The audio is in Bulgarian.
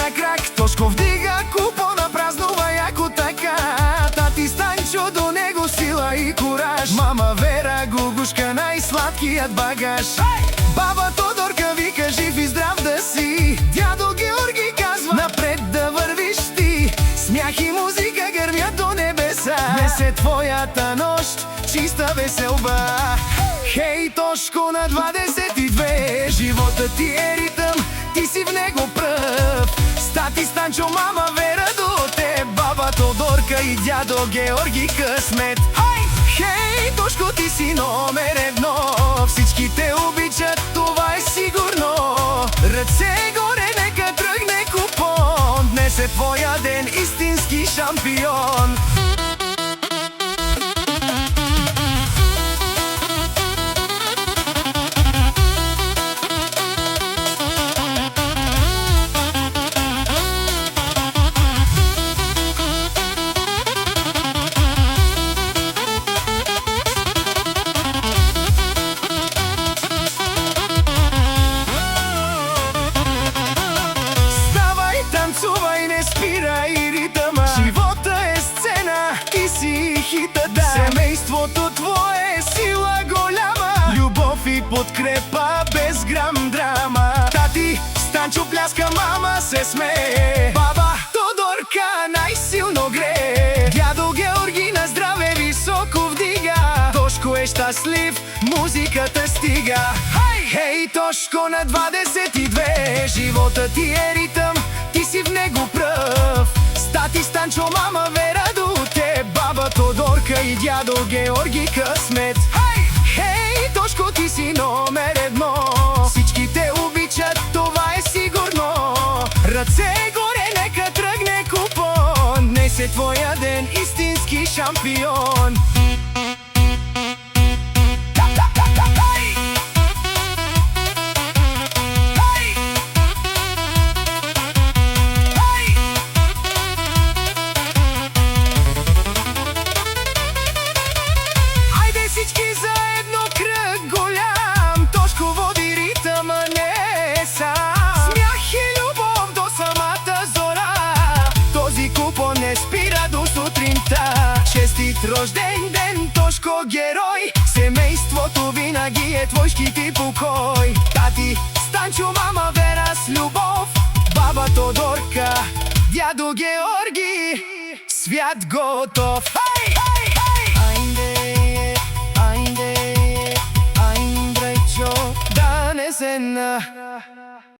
на крак, Тошко вдига купона, празнува яко така. Тати Станчо до него сила и кураж, мама Вера Гугушка най-сладкият багаж. Баба Тодорка вика жив и здрав да си, дядо Георги казва напред да вървиш ти. Смях и музика гърмят до небеса, днес е твоята нощ, чиста веселба. Хей, Тошко на 22, живота ти е ритъм, ти си в него пръв. Тати Станчо, мама Вера до теб, баба Тодорка и дядо Георги късмет. Хей, Тошко, ти си номер едно, всички те обичат, това е сигурно. Ръце горе, нека тръгне купон, днес е твоя ден, истински шампион. Танцувай, не спирай ритъма, живота е сцена, ти си хитът, да. Семейството твое е сила голяма, любов и подкрепа без грам драма. Тати Станчо пляска, мама се смее, баба Тодорка най-силно грее. Дядо Георги на здраве високо вдига, Тошко е щастлив, музиката стига. Хей, Тошко на 22, живота ти е ритъм, ти си в него пръв. Тати Станчо, мама Вера до теб, баба Тодорка и дядо Георги късмет. Хей, Тошко, ти си номер едно, всички те обичат, това е сигурно. Ръце горе, нека тръгне купон, днес е твоя ден, истински шампион. Всички заедно кръг голям, Тошко води ритъма, не е сам. Смях и любов до самата зора, този купон не спира до сутринта. Честит рожден ден, Тошко герой, семейството винаги е твой щит и покой. Тати Станчо, мама Вера с любов, баба Тодорка, дядо Георги, свят готов. Danesena